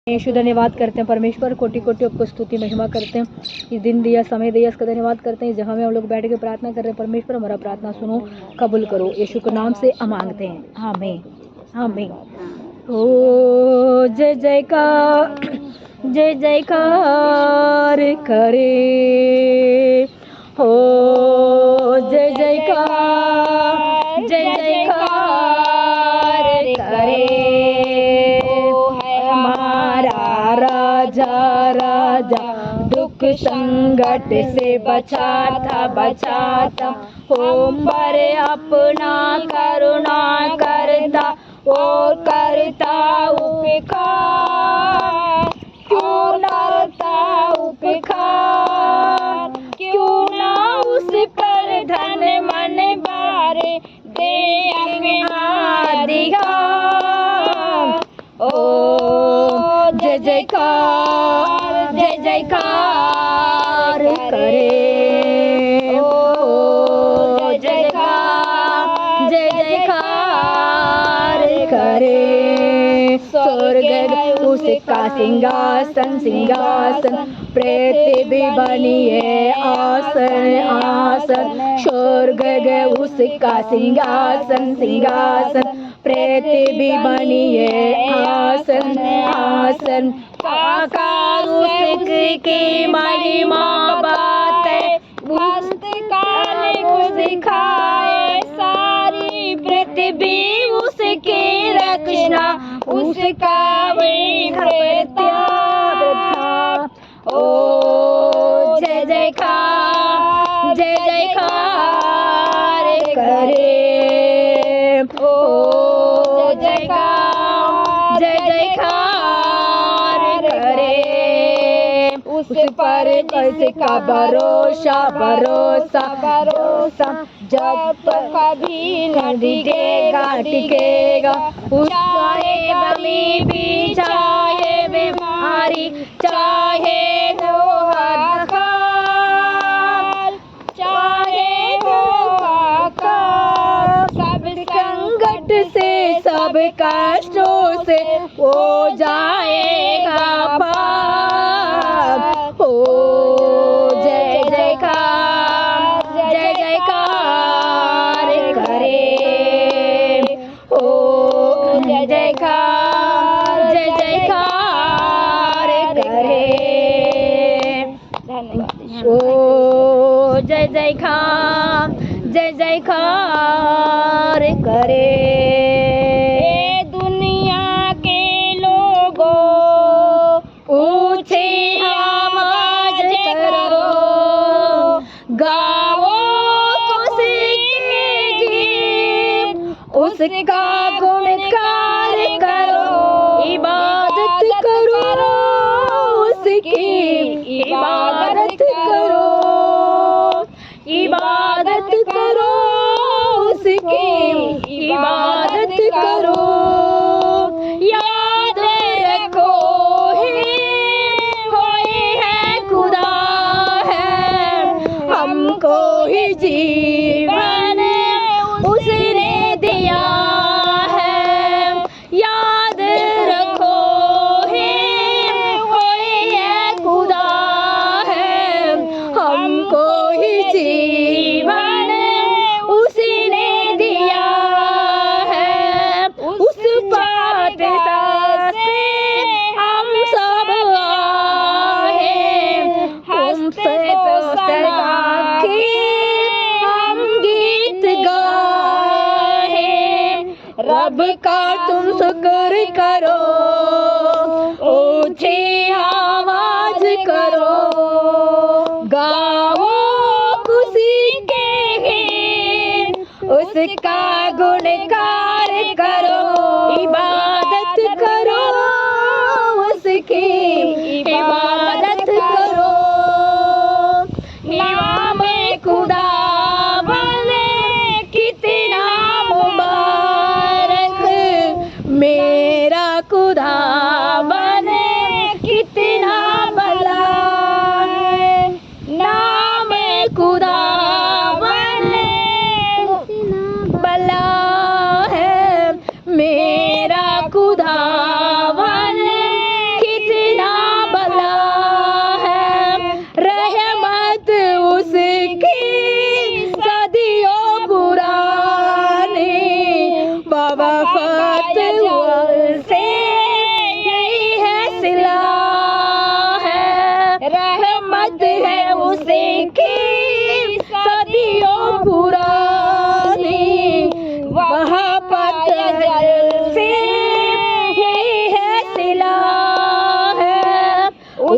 यीशु धन्यवाद करते हैं परमेश्वर, कोटि कोटि आपको स्तुति महिमा करते हैं। ये दिन दिया, समय दिया, इसका धन्यवाद करते हैं। जहाँ में हम लोग बैठ के प्रार्थना कर रहे हैं, परमेश्वर हमारा प्रार्थना सुनो, कबूल करो। यीशु के नाम से मांगते हैं, आमीन आमीन। ओ जय जयकार, जय जयकार करे, हो जय जयकार, जय जयकार करे। राजा राजा दुख संकट से बचाता होम पर अपना करुणा करता, और करता उपकार, क्यों करता उपकार, क्यों ना उस पर धन मन बारे दे अधिकार। ओ जय जयकार, जय जयकार करे, ओ जय जयकार, जय जयकार करे। स्वर्ग उसका सिंहासन सिंहासन, पृथ्वी बनी है आसन आसन। स्वर्ग उसका सिंहासन सिंहासन, पृथ्वी बनी है आसन आसन। आकाश उसकी महिमा बात है, पुस्तकाल को दिखाए सारी पृथ्वी उसकी रचना, उसका ओ जय जयकार, जय जयकार करे, ओ जय जयकार, जय जयकार करे। उस पर जिसका भरोसा भरोसा भरोसा, जब कभी न टिकेगा। चाहे गरीबी, चाहे बीमारी, चाहे हाहाकार, चाहे हाहाकार, सब संकट से सब कष्टों से हो जाएगा पार। ओ जय जयकार, जय जयकार करे, ओ जय जयकार, जय जयकार करे। ओ जय जयकार, जय जयकार करे। दुनिया के लोगों ऊंची आवाज करो, गाओ खुशी के गीत, उसका गुणगान करो, इबादत करो उसकी, इबादत करो, इबादत करो उसकी, इबादत करो। याद रखो कोई है खुदा है, हमको ही जीवन उसने दिया है। याद रखो कोई है खुदा है, हमको ही जीवन उसने दिया है। उस बात से हम सब आए, हमसे तो सराखी हम गीत गाए। रब का तुम शुक्र करो, ऊंची आवाज करो, गाओ खुशी के गीत, उसका गुणगान करो, इबादत करो उसकी, इबादत करो। नाम खुदा बने कितना मुबारक, मेरा खुदा बने कितना भला है। नाम खुदा बने भला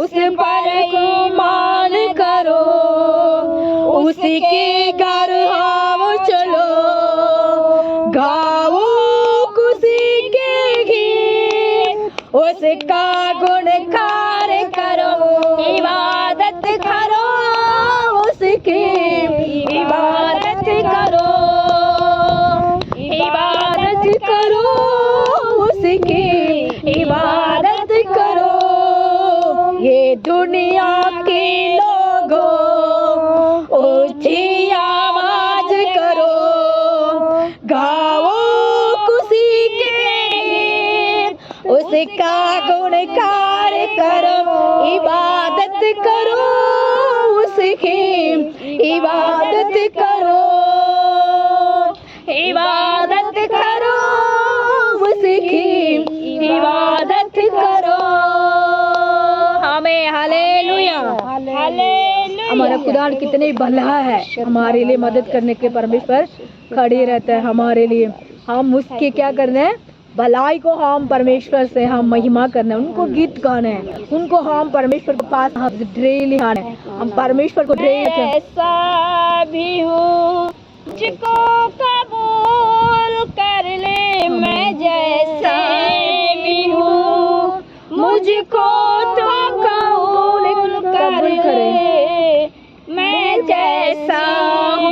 उस पर ईमान करो, उसके घर हम चलो, गाओ खुशी के गीत, उसका गुणगान करो, इबादत करो उसकी, इबादत करो, इबादत करो उसकी, इबादत करो। ये दुनिया के लोगों ऊंची आवाज करो, गाओ खुशी के गीत, उसका गुणगान करो, इबादत करो उसकी, इबादत करो, इबादत करो उसकी, इबादत करो। हमें हालेलुया, हालेलुया। हमारा खुदा कितने भला है, हमारे लिए मदद करने के परमेश्वर खड़े रहता है हमारे लिए। हम उसके क्या करना है, भलाई को हम परमेश्वर से हम महिमा करना है, उनको गीत गाना है, उनको हम परमेश्वर के पास हम डेली आना है, हम परमेश्वर को डेली। ऐसा भी हूँ मुझको कबूल कर ले, मैं जैसा भी हूँ मुझको तो कबूल कर ले, मैं जैसा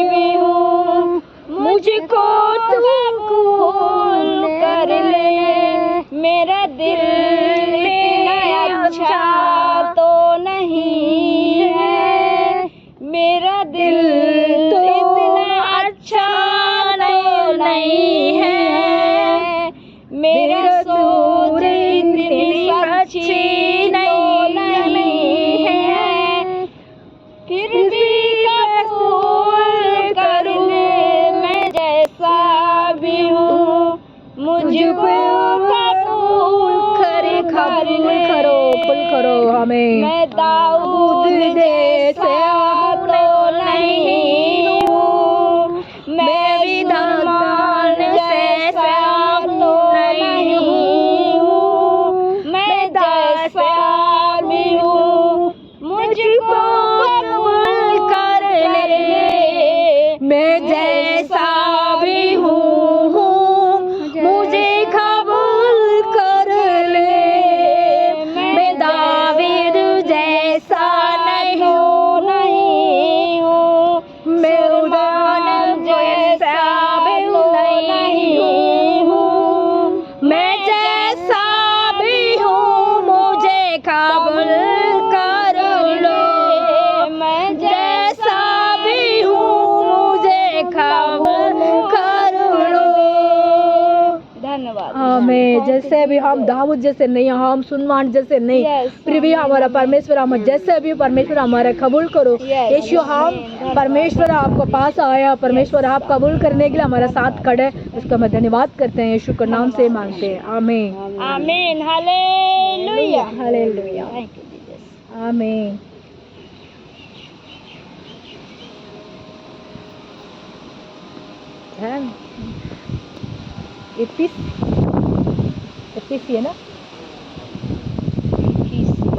भी हूँ मुझको तो कबूल कर ले। मेरा दिल इतना अच्छा तो नहीं है, मेरा दिल तो इतना अच्छा नहीं है, मेरा सोच इतनी अच्छी नहीं है, फिर भी कबूल कर ले, मैं जैसा भी हूँ मुझको कबूल करो हमें। मैं दाऊद जैसा तो नहीं हूँ, मैं विद्वान जैसा तो नहीं हूँ, मैं जैसा भी हूँ मुझको कबूल कर ले, मैं जैसा भी हूँ मुझे कबूल कर ले, मैं दावीद जैसा नहीं हूँ, मैं उदान जैसा भी नहीं हूँ, मैं जैसा भी हूँ मुझे कबूल कर लो, मैं जैसा भी हूँ मुझे कबूल कर लो। धन्यवाद। हमें जैसे भी हम दाऊद जैसे नहीं, हम सुनवान जैसे नहीं, फिर भी हमारा परमेश्वर हम जैसे भी परमेश्वर हमारा कबूल करो। यीशु हम परमेश्वर आपको पास आया, परमेश्वर आप कबूल करने के लिए हमारा साथ खड़े, उसका मैं धन्यवाद करते हैं, यीशु के नाम से मांगते हैं, आमीन आमीन हालेलुया हालेलुया आमीन। एपीसी है ना,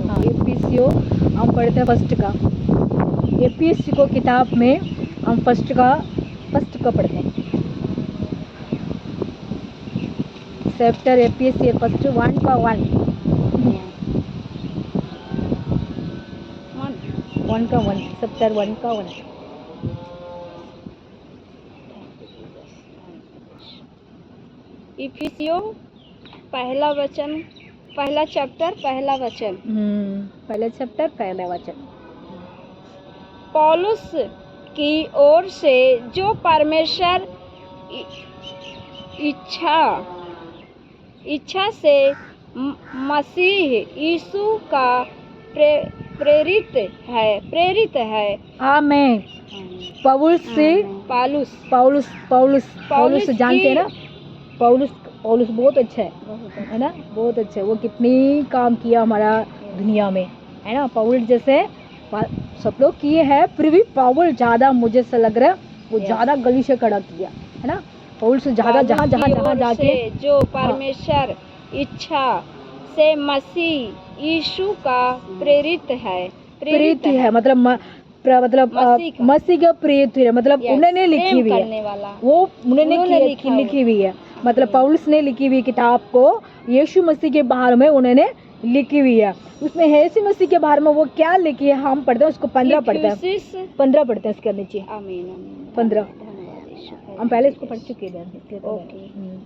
हाँ एपीसीओ हम पढ़ते हैं फर्स्ट का, एपीसी को किताब में हम फर्स्ट का पढ़ते हैं, चैप्टर एपीसी फर्स्ट 1 का 1 चैप्टर 1 का 1। इफिसियों पहला वचन, पहला चैप्टर पहला वचन, पहला चैप्टर पहला वचन। पौलुस की ओर से जो परमेश्वर इच्छा से मसीह यीशु का प्रेरित है। आमीन। पौलुस जानते हैं ना, पौलुस बहुत अच्छा है ना, बहुत अच्छा है। वो कितनी काम किया हमारा दुनिया में, है ना। पौलुस जैसे सब लोग किए हैं, फिर भी पौलुस ज़्यादा मुझे से लग रहा है वो ज़्यादा गली से खड़ा किया, है ना। पौलुस ज़्यादा जहाँ जाके जो परमेश्वर इच्छा से मसीह यीशु का प्रेरित है प्रीति है मतलब मसीह का प्रीति है मतलब Yes, उन्होंने लिखी प्रेम हुई है करने वाला वो उन्होंने लिखा हुआ। लिखी हुई है मतलब पौलुस ने लिखी हुई किताब को यीशु मसीह के बारे में उन्होंने लिखी हुई है। उसमें यीशु मसीह के बारे में वो क्या लिखी है हम पढ़ते हैं उसको 15 पढ़ते हैं इफिसिस 15 पढ़ते हैं इसके नीचे आमीन आमीन 15 धन्यवाद यीशु का। हम पहले इसको पढ़ चुके हैं इसलिए तो ओके।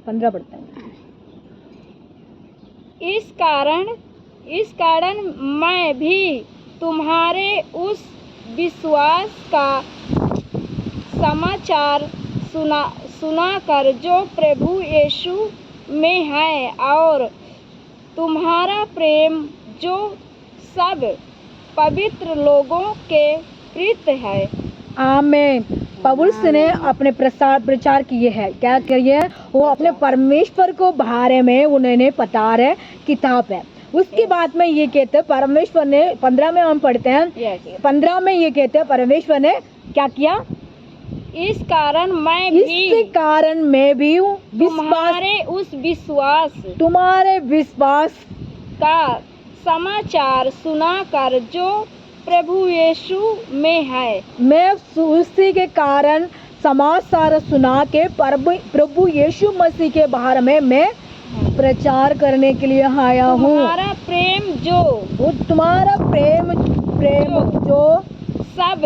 15 पढ़ते हैं। इस कारण मैं भी तुम्हारे उस विश्वास का समाचार सुना कर जो प्रभु यीशु में है और तुम्हारा प्रेम जो सब पवित्र लोगों के प्रीत है। आमीन। पौलुस ने अपने प्रचार किए हैं क्या किए वो अपने परमेश्वर को बारे में उन्होंने बता रहे किताब है। उसके बाद में ये कहते हैं परमेश्वर ने 15 में हम पढ़ते हैं 15 में ये कहते हैं परमेश्वर ने क्या किया इस कारण मैं भी तुम्हारे विश्वास का समाचार सुनाकर जो प्रभु यीशु में है मैं उसी के कारण समाचार सुना के प्रभु यीशु मसीह के बारे में मैं प्रचार करने के लिए आया हूँ। तुम्हारा प्रेम जो सब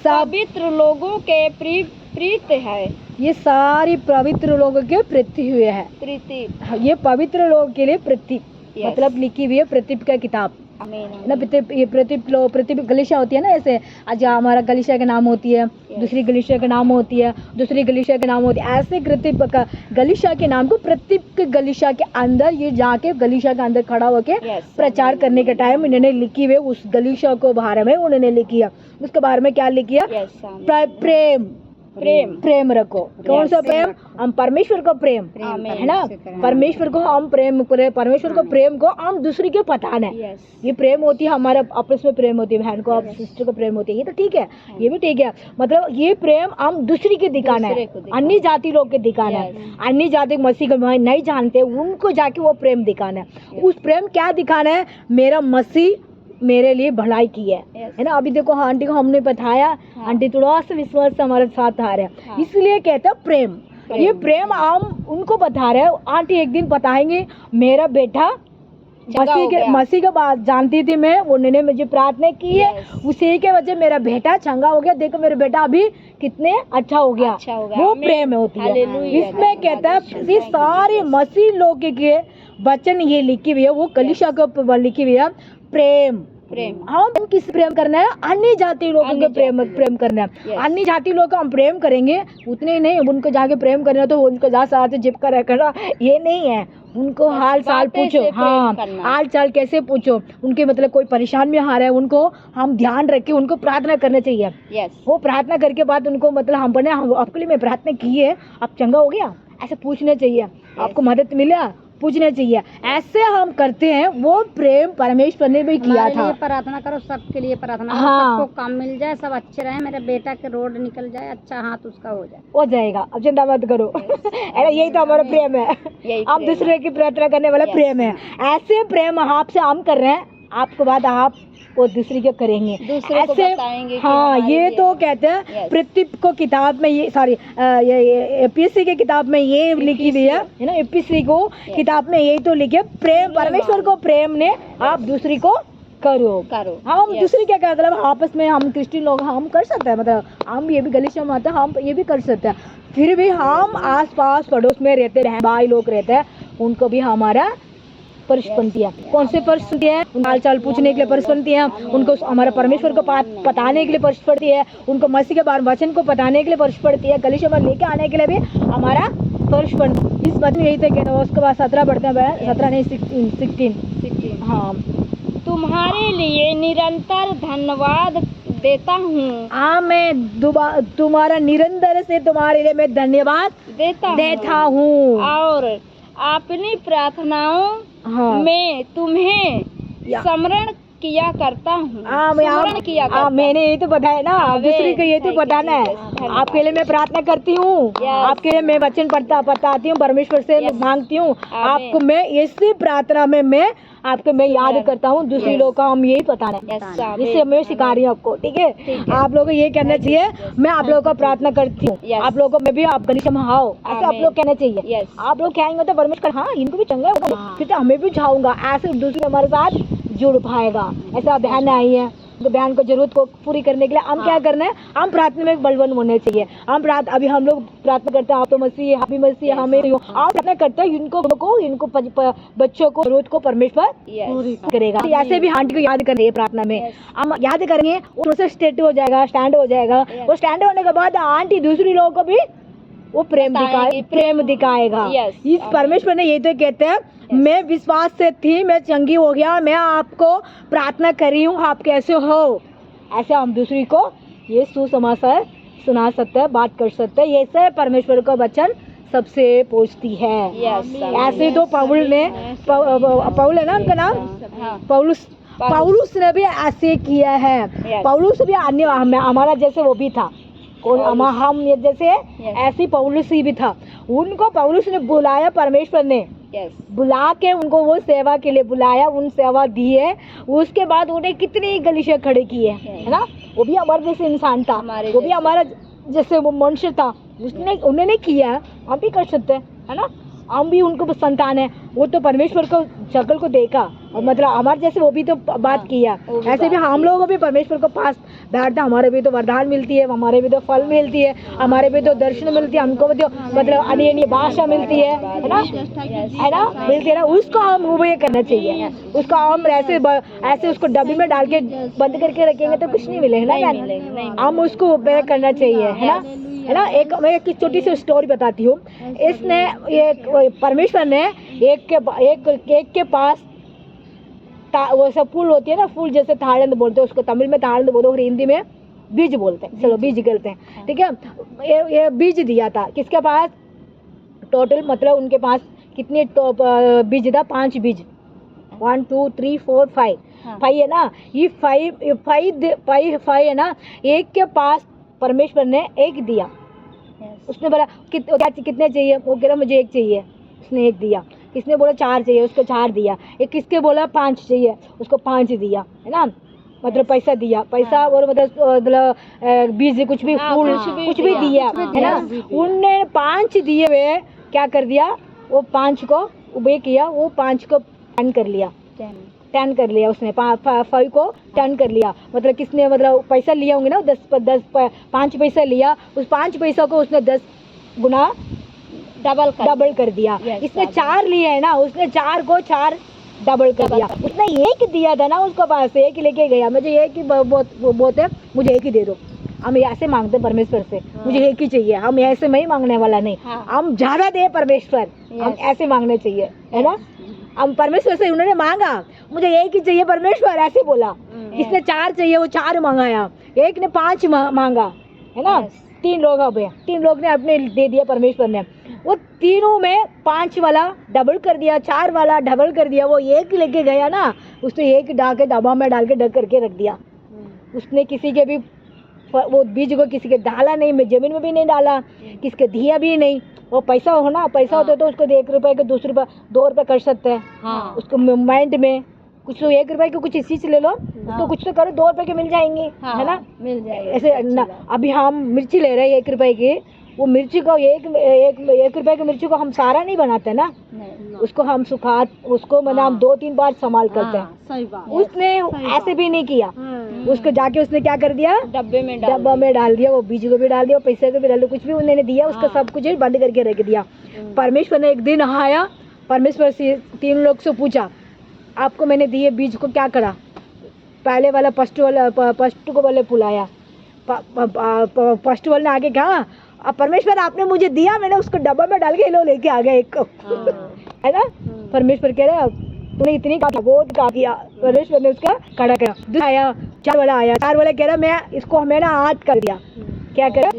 पवित्र लोगों के प्रीत है। ये सारी पवित्र लोगों के प्रीति हुए है प्रीति ये पवित्र लोगों के लिए प्रीति मतलब लिखी हुई है प्रतीप का किताब ना ये प्रतीप गलीशा होती है ना ऐसे आज हमारा गलीशा के नाम होती है दूसरी गलीशा के नाम होती है दूसरी गलीशा के नाम होती है ऐसे प्रतीप का गलीशा के नाम को प्रतीप के गलीशा के अंदर ये जाके गलीशा के अंदर खड़ा होके प्रचार करने के टाइम इन्होंने लिखी हुई उस गलीशा को बारे में उन्होंने लिखी है उसके बारे में क्या लिखी है प्रेम रखो कौन सा प्रेम हम परमेश्वर को प्रेम है ना परमेश्वर को हम प्रेम करें परमेश्वर को प्रेम को हम दूसरे के पताना है ये प्रेम होती है हमारे आपस में प्रेम होती है बहन को आप सिस्टर को प्रेम होती है ये तो ठीक है ये भी ठीक है मतलब ये प्रेम हम दूसरी के दिखाना है अन्य जाति लोग के दिखाना है अन्य जाति मसीह को नहीं जानते उनको जाके वो प्रेम दिखाना है उस प्रेम क्या दिखाना है मेरा मसीह मेरे लिए भलाई की है ना। अभी देखो आंटी को हमने बताया आंटी थोड़ा सा विश्वास से हमारे साथ आ रहे हैं इसलिए कहते हैं प्रेम ये प्रेम हम उनको बता रहे हैं आंटी एक दिन बताएंगे मेरा बेटा मसीह के बात जानती थी मैं उन्होंने मुझे प्रार्थना की है उसी के वजह मेरा बेटा चंगा हो गया देखो मेरा बेटा अभी कितने अच्छा हो गया वो प्रेम होती है। इसमें कहता है ये सारे मसीह लोग के वचन ये लिखी हुई है वो कलीसिया को लिखी हुई है प्रेम हम किस प्रेम करना है अन्य जाति लोगों के प्रेम करना है अन्य जाति लोग को हम प्रेम करेंगे उतने ही नहीं उनको जाके प्रेम करना तो उनको जा साथ चिपका रखना ये नहीं है उनको हाल चाल पूछो हाल चाल कैसे पूछो उनके मतलब कोई परेशान में आ रहा है उनको हम ध्यान रख के उनको प्रार्थना करना चाहिए वो प्रार्थना करके बाद उनको मतलब हम बने आपके लिए मैं प्रार्थना की है आप चंगा हो गया ऐसे पूछना चाहिए आपको मदद मिला पूछना चाहिए ऐसे हम करते हैं वो प्रेम परमेश्वर ने भी किया था। प्रार्थना करो सबके लिए प्रार्थना सबको काम मिल जाए सब अच्छे रहे मेरे बेटा के रोड निकल जाए अच्छा हाथ उसका हो जाएगा अब चिंता मत करो यही तो हमारा प्रेम है आप दूसरे की प्रार्थना करने वाला प्रेम है ऐसे प्रेम आपसे हम कर रहे हैं आपके बाद आप वो दूसरी के करेंगे ऐसे ये तो कहते हैं प्रतीप को किताब में ये सॉरी एपीसी के किताब में ये लिखी हुई है ना एपीसी को किताब में यही तो लिखे प्रेम परमेश्वर को प्रेम ने आप दूसरी को करो हम दूसरी क्या कहते हैं आपस में हम क्रिश्चियन लोग हम कर सकते हैं मतलब हम ये भी गलीशा में आते हैं हम ये भी कर सकते हैं फिर भी हम आस पास पड़ोस में रहते हैं भाई लोग रहते हैं उनको भी हमारा पर्स बनती है कौन से पर्स बनती है हाल चाल पूछने के लिए पर्स बनती है उनको हमारा परमेश्वर को बताने के लिए पर्स पड़ती है उनको मसीह के बारे वचन को बताने के लिए पर्स पड़ती है गलीशा में लेके आने के लिए भी हमारा पर्स बनती इस बात में यही थे उसके बाद 17 पढ़ते हैं 17 नहीं 16 हाँ तुम्हारे लिए निरंतर धन्यवाद देता हूँ मैं तुम्हारा निरंतर से तुम्हारे लिए मैं धन्यवाद देता हूँ और अपनी प्रार्थनाओं में तुम्हें स्मरण किया करता हूँ, हाँ मैं सुमरन किया करता हूँ। मैंने यही तो बताया ना, दूसरी को ये तो Thank you, बताना है। Jesus, धन्यवाद। आपके लिए मैं प्रार्थना करती हूँ, Yes. आपके लिए मैं वचन बताती हूँ, परमेश्वर से Yes. मांगती हूँ। Amen. आपको मैं इसी प्रार्थना में मैं याद Yes. करता हूँ, दूसरी Yes. लोगों का हम यही बताना है, Yes, Amen. इससे मैं सिखा रही हूँ आपको, ठीक है? ठीक है। आप लोगों को ये कहना Thank you, चाहिए, Jesus. मैं आप लोगों को प्रार्थना करती हूँ, Yes. आप लोगों को मैं भी आप गली में आओ, ऐसे आप Amen. लोग कहना चाहिए। Yes. आप लोग कहेंगे तो परमेश्वर हाँ इनको भी चंगा होगा, हाँ। फिर तो हमें भी चाहूंगा, ऐसे दूसरे हमारे साथ जुड़ पाएगा। ऐसा बहन आई है तो बहन को जरूरत को पूरी करने के लिए हम क्या करना है, हम प्रार्थना में बलवान होने चाहिए। अभी हम लोग प्रार्थना करते हैं, आप तो मसीह आप भी मसीह, हमें आप प्रार्थना करते हैं, इनको बच्चों को जरूरत को परमेश्वर पूरी करेगा। ऐसे भी आंटी को याद करेंगे प्रार्थना में, हम याद करेंगे, उनसे स्टेट हो जाएगा, स्टैंड हो जाएगा। वो स्टैंड होने के बाद आंटी दूसरी लोगों को भी वो प्रेम दिखाएगा। इस परमेश्वर ने ये तो कहते हैं, मैं विश्वास से थी, मैं चंगी हो गया, मैं आपको प्रार्थना कर रही हूँ, आप कैसे हो। ऐसे हम दूसरी को ये सुसमाचार सुना सकते हैं, बात कर सकते हैं। ये से परमेश्वर का वचन सबसे पूछती है। ऐसे तो पौल है ना उनका नाम, पौलुस ने भी ऐसे किया है। पौलुस भी अन्य हमारा जैसे वो भी था, हम जैसे ऐसी पौलुस ही भी था। उनको पौलुस ने बुलाया, परमेश्वर ने बुला के उनको वो सेवा के लिए बुलाया, उन सेवा दी है। उसके बाद उन्हें कितनी गलीचे खड़े किए, है ना। वो भी हमारे जैसे इंसान था, वो भी हमारा जैसे वो मनुष्य था, उन्होंने किया, हम भी कर सकते हैं, है ना। हम भी उनको संतान है। वो तो परमेश्वर को शक्ल को देखा और मतलब हमारे जैसे वो भी तो बात किया। ऐसे भी हम लोगों को भी परमेश्वर को पास बैठता, हमारे भी तो वरदान मिलती है, हमारे भी तो फल मिलती है, हमारे भी तो दर्शन मिलती है, हमको भी तो मतलब अन्य भाषा मिलती है ना, मिलती है ना। उसको हम वो ये करना चाहिए, उसको हम ऐसे उसको डब्बी में डाल के बंद करके रखेंगे तो कुछ नहीं मिलेगा ना। हम उसको उपयोग करना चाहिए, है ना। मैं एक छोटी सी स्टोरी बताती हूँ। इसने परमेश्वर ने एक के पास वो सब फूल होती है ना, फूल जैसे थाड़ंद बोलते हैं उसको, तमिल में थाड़ंद बोलते हैं और हिंदी में बीज बोलते हैं, चलो बीज कहते हैं, ठीक है। ये बीज दिया था किसके पास, टोटल मतलब उनके पास कितने बीज था, 5 बीज, 1 2 3 4 5 5 है ना। ये 5 है ना, एक के पास परमेश्वर ने एक दिया। उसने बोला कितने चाहिए, वो कह रहा मुझे 1 चाहिए, उसने 1 दिया। किसने बोला 4 चाहिए, उसको 4 दिया। एक किसके बोला 5 चाहिए, उसको 5 दिया, है ना। मतलब पैसा दिया, पैसा और मतलब बीज कुछ भी फूल कुछ भी दिया, है ना। उनने 5 दिए हुए क्या कर दिया, वो 5 को उबे किया, वो 5 को 10 कर लिया, 10 कर लिया उसने, 5 को 10 कर लिया। मतलब किसने मतलब पैसा लिया होंगे ना, 5 पैसा लिया, उस 5 पैसा को उसने 10 गुना डबल कर दिया। इसने 4 लिए है ना, उसने 4 को 4 डबल कर दिया। उसने 1 दिया था ना, उसको पास 1 लेके गया, मुझे 1 ही बहुत है, मुझे 1 ही दे दो। हम ऐसे मांगते परमेश्वर से, मुझे 1 ही चाहिए। हम ऐसे में ही मांगने वाला नहीं, हम ज्यादा दे परमेश्वर, हम ऐसे मांगने चाहिए, है ना। हम परमेश्वर से उन्होंने मांगा, मुझे 1 ही चाहिए परमेश्वर, ऐसे बोला। इसने 4 चाहिए, वो 4 मांगाया, एक ने 5 मांगा, है ना। 3 लोग हो गए, 3 लोग ने अपने दे दिया परमेश्वर ने। वो तीनों में 5 वाला डबल कर दिया, 4 वाला डबल कर दिया। वो 1 लेके गया ना, उसने 1 डाल के डब्बा में डाल के ढक करके रख दिया। उसने किसी के भी वो बीज को किसी के डाला नहीं, जमीन में भी नहीं डाला, किसके दिया भी नहीं। वो पैसा हो ना, पैसा होता तो उसको 1 रुपए के 2 रुपए कर सकते हैं। उसको माइंड में कुछ तो 1 रुपए के कुछ चीज ले लो, तो कुछ तो करो, 2 रुपए के मिल जाएंगे, है ना, मिल जाएंगे ऐसे ना। अभी हम मिर्ची ले रहे हैं 1 रुपए की, वो मिर्ची को 1 रुपए की मिर्ची को हम सारा नहीं बनाते ना, उसको हम उसको मतलब हम 2-3 बार संभाल करते हैं। सही बात। उसने ऐसे भी नहीं किया, उसको जाके उसने क्या कर दिया, डब्बा में डाल दिया, वो बीज को भी डाल दिया, पैसे को भी डाल दिया, कुछ भी उन्होंने दिया, उसको सब कुछ बंद करके रख दिया। परमेश्वर ने एक दिन आया, परमेश्वर से 3 लोग से पूछा, आपको मैंने दिए बीज को क्या करा। पहले वाला फर्स्ट को वाले बुलाया, फर्स्ट वाले ने आगे कहा, अब परमेश्वर आपने मुझे दिया, मैंने उसको डब्बा में डाल के लो लेके आ गया 1 को, है ना। परमेश्वर कह रहा तूने इतनी बहुत किया, परमेश्वर ने उसका खड़ा करा। आया 4 वाला आया, 4 वाला कह रहा मैं इसको मैंने हाथ कर दिया, क्या करा,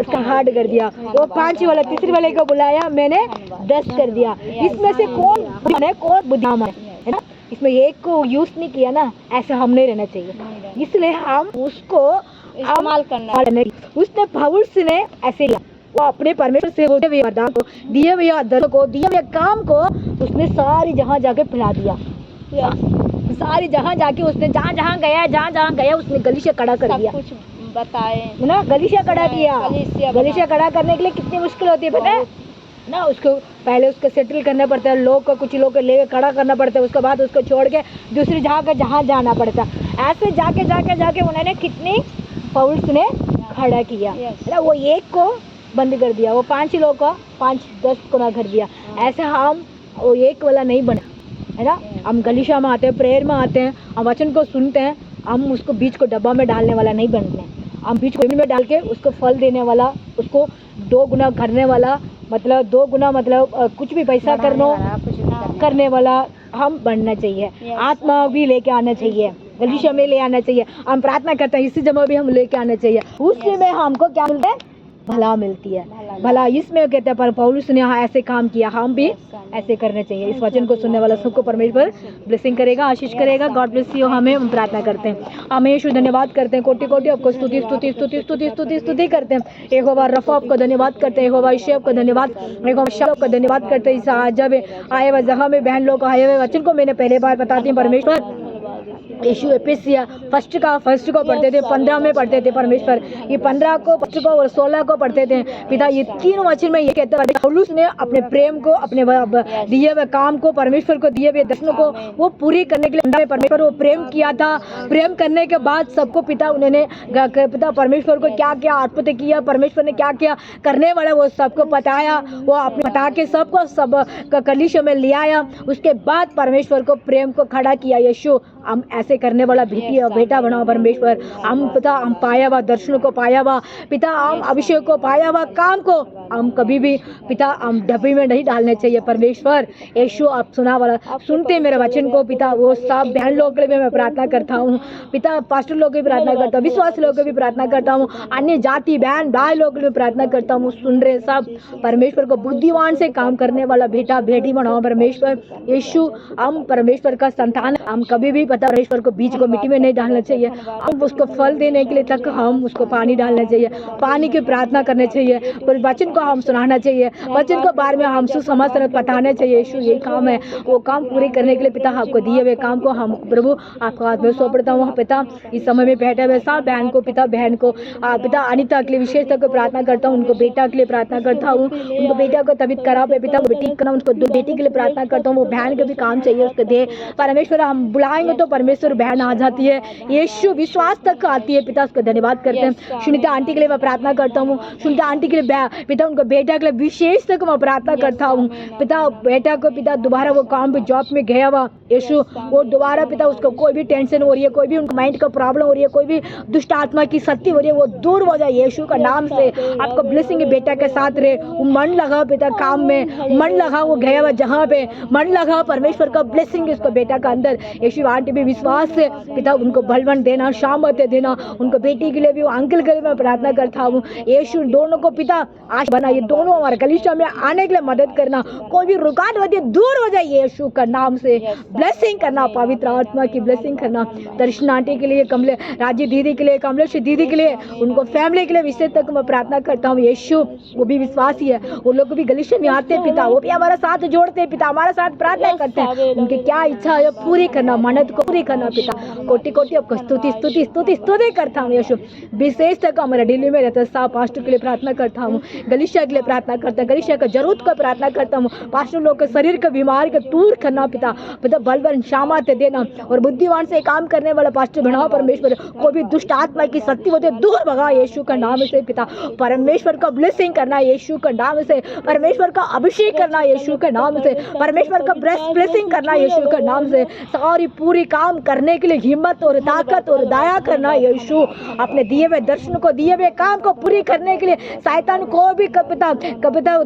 उसका हार्ड कर दिया। वो 5 वाला तीसरे वाले को बुलाया, मैंने 10 कर दिया। इसमें से कौन बुद्धिमान है, कौन बुद्धिमान है ना। इसमें एक को यूज नहीं किया ना, ऐसे हम नहीं रहना चाहिए, इसलिए हम उसको इस्तेमाल करना है। उसने पौलुस ने ऐसे लिया, वो अपने परमेश्वर से होते हुए वरदान को, दिए हुए आदर को, दिए हुए काम को उसने सारी जहाँ जाके फैला दिया। सारी जहाँ जाके उसने जहाँ जहाँ गया उसने गलीशिया खड़ा कर दिया, सब कुछ बताए ना, गलीशिया खड़ा किया। कलीसिया गलीशिया खड़ा करने के लिए कितनी मुश्किल होती है पता है ना, उसको पहले उसको सेटल करना पड़ता है, लोग को कुछ लोग को लेके खड़ा करना पड़ता है, उसके बाद उसको छोड़ के दूसरी जगह का जहाँ जाना पड़ता है। ऐसे जाके उन्होंने कितनी पौलुस ने खड़ा किया ना, वो एक को बंद कर दिया, वो 5 लोग को 5-10 को ना कर दिया। ऐसे हम वो एक वाला नहीं बना है ना, हम गलीशिया में आते हैं, प्रेयर में आते हैं, हम वचन को सुनते हैं, हम उसको बीज को डब्बा में डालने वाला नहीं बनते हैं, हम बीज को में डाल के उसको फल देने वाला, उसको 2 गुना करने वाला, मतलब 2 गुना मतलब कुछ भी पैसा करने वाला हम बनना चाहिए। आत्मा भी लेके आना चाहिए, गलीशिया में ले आना चाहिए। हम प्रार्थना करते हैं इसी जमा भी हम लेके आना चाहिए, उससे में हमको क्या मिलता है, भला मिलती है, भला इसमें कहते हैं। पर पौलुस ने ऐसे काम किया, हम भी ऐसे करने चाहिए। इस वचन को सुनने वाला सबको परमेश्वर ब्लेसिंग करेगा, आशीष करेगा। God bless you. हमें प्रार्थना करते हैं, हमें यीशु धन्यवाद करते हैं, कोटि कोटि आपको स्तुति स्तुति स्तुति स्तुति स्तुति स्तुति करते हैं। यहोवा रफा आपको धन्यवाद करते हैं, यहोवा यीशु आपको धन्यवाद, यहोवा शब्द आपका धन्यवाद करते हैं। जब आए हुए जगह में बहन लोग आए हुए वचन को मैंने पहले बार बताती हूँ, परमेश्वर यीशु एफिसिया फर्स्ट को पढ़ते थे, 15 में पढ़ते थे परमेश्वर, ये 15 को, 5 को और 16 को पढ़ते थे पिता। ये 3 वचन में ये कहते हैं पौलुस ने अपने प्रेम को, अपने दिए हुए काम को, परमेश्वर को दिए हुए दर्शनों को वो पूरी करने के लिए परमेश्वर वो प्रेम किया था। प्रेम करने के बाद सबको पिता उन्होंने पिता परमेश्वर को क्या क्या अर्पित किया, परमेश्वर ने क्या क्या करने वाला वो सबको बताया, वो अपने बता के सबको सब कलीसिया में ले आया। उसके बाद परमेश्वर को प्रेम को खड़ा किया। यीशु हम ऐसे करने वाला बेटा बनाओ परमेश्वर। हम पिता हम पाया हुआ दर्शनों को पाया हुआ पिता, हम अभिषेक को पाया हुआ काम को हम कभी भी पिता हम डब्बे में नहीं डालने चाहिए परमेश्वर। यीशु आप सुना वाला सुनते मेरे वचन को पिता, वो सब बहन लोग के लिए मैं प्रार्थना करता हूँ पिता, पास्टर लोग की प्रार्थना करता हूँ, विश्वासी लोग की भी प्रार्थना करता हूँ, अन्य जाति बहन भाई लोग के लिए प्रार्थना करता हूँ। सुन रहे सब परमेश्वर को बुद्धिमान से काम करने वाला बेटा बेटी बनाओ परमेश्वर। यीशु हम परमेश्वर का संतान, हम कभी भी पता परमेश्वर को बीज को मिट्टी में नहीं डालना चाहिए, हम उसको फल देने के लिए तक हम उसको पानी डालना चाहिए, पानी की प्रार्थना करनी चाहिए, वचन को हम सुनाना चाहिए, वचन को बारे में हम सुसमाज बताना चाहिए। यीशु यही काम है, वो काम पूरे करने के लिए पिता आपको दिए हुए काम को हम प्रभु आपको हाथ में सौंपता हूँ पिता। इस समय में बैठे हुए सब बहन को पिता, बहन को पिता अनिता के लिए विशेष तक प्रार्थना करता हूँ, उनको बेटा के लिए प्रार्थना करता हूँ, उनको बेटा को तबीयत खराब है पिता, वो बेटी करना, उनको बेटी के लिए प्रार्थना करता हूँ, वो बहन के भी काम चाहिए उसको दे परमेश्वर। हम बुलाएंगे तो परमेश्वर बहन आ जाती है, यीशु विश्वास तक आती है पिता, उसको धन्यवाद करते हैं। सुनीता आंटी के लिए मैं प्रार्थना करता हूँ, सुनीता आंटी के लिए पिता, उनको बेटा के लिए विशेष तक मैं प्रार्थना करता हूँ पिता। बेटा को पिता दोबारा वो काम पे जॉब में गया हुआ यीशु, वो दोबारा पिता उसको कोई भी टेंशन हो रही है, कोई भी उनको माइंड का प्रॉब्लम हो रही है, कोई भी दुष्ट आत्मा की शक्ति हो रही है, वो दूर हो जाए यीशु का नाम से। आपको ब्लेसिंग बेटा के साथ रहे, वो मन लगा पिता काम में, मन लगा वो गया हुआ जहाँ पे मन लगा परमेश्वर का ब्लेसिंग उसको बेटा का अंदर। यीशु आंटी भी विश्वास से पिता उनको बलवन देना, शामत देना, उनको बेटी के लिए भी, अंकल के लिए मैं प्रार्थना करता हूँ यीशु दोनों को पिता आश बना, ये दोनों हमारे कलीसिया में आने के लिए मदद करना, कोई भी रुकावट होती है दूर हो जाए यीशु का नाम से। ब्लेसिंग करना, पवित्र आत्मा की ब्लेसिंग करना। दर्शन आंटी के लिए, कमले राजी दीदी के लिए, कमलेश दीदी के लिए, उनको फैमिली के लिए विशेष तक मैं प्रार्थना करता हूँ यीशु। वो भी विश्वासी है, वो लोग भी कलीसिया में आते हैं पिता, वो भी हमारा साथ जोड़ते हैं पिता, हमारे साथ प्रार्थना करते हैं, उनकी क्या इच्छा है पूरी करना, मन्नत को पूरी करना पिता। कोटि कोटि आपको स्तुति स्तुति स्तुति स्तुति करता हूँ यीशु। विशेष तक हमारे दिल्ली में रहता है साहब पास्टर के लिए प्रार्थना करता हूँ, गलीशिया के लिए प्रार्थना करता है, गलीशिया का जरूरत को प्रार्थना करता हूँ, पास्टर लोग के शरीर के बीमारी को दूर करना पिता, पिता बलवन शामत देना और बुद्धिमान से काम करने वाला पास्टर बनाओ परमेश्वर। कोई भी दुष्ट आत्मा की शक्ति होती है दूर भगा यीशु का नाम से पिता। परमेश्वर का ब्लेसिंग करना यीशु का नाम से, परमेश्वर का अभिषेक करना यीशु के नाम से, परमेश्वर का ब्लेसिंग करना यीशु के नाम से। सारी पूरी काम करने के लिए हिम्मत और ताकत और दया करना यीशु। अपने दिए हुए दर्शन को, दिए हुए काम को पूरी करने के लिए शैतान को भी कपिता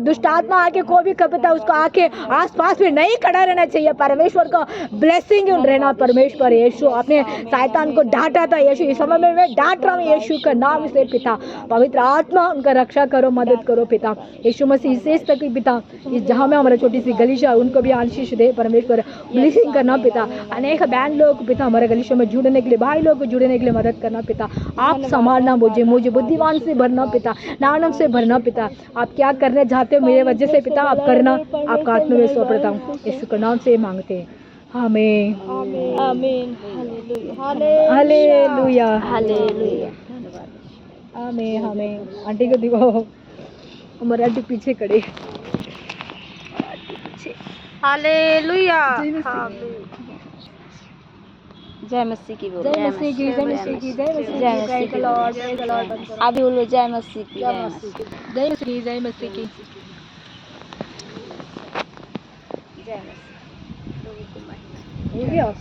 दुष्ट आत्मा आके को भी कपिता उसको आके आसपास में नहीं खड़ा रहना चाहिए। परमेश्वर का ब्लेसिंग रहना। परमेश्वर यीशु अपने शैतान को डांटा था यीशु, इस समय में मैं डांट रहा हूँ यीशु के नाम से पिता। पवित्र आत्मा उनका रक्षा करो, मदद करो पिता यीशु मसीह। विशेष तक पिता इस जहाँ में हमारा छोटी सी गलीशा उनको भी आशीष दे परमेश्वर, ब्लेसिंग करना पिता। अनेक बैंड लोग पिता हमारे गलीशों में जुड़ने के लिए, भाई लोग को जुड़ने के लिए मदद करना पिता। आप संभालना मुझे बुद्धिमान से भरना पिता, ज्ञान से भरना पिता। आप क्या करने चाहते हो मेरे वजह से पिता आप करना, आपका आत्मा में सौंपता हूँ यीशु के नाम से मांगते हैं, आमीन आमीन। Hallelujah hallelujah. आमीन आमीन। आंटी को दिखाओ, हमारे आंटी पीछे खड़े। हालेलुया। जय मसीह की बोलो। जय मसीह की, जय मसीह की, जय मसीह की, जय द लॉर्ड, जय द लॉर्ड। आप भी बोलो जय मसीह की। जय मसीह की, जय मसीह की, जय मसीह की। जय मसीह। हो गया।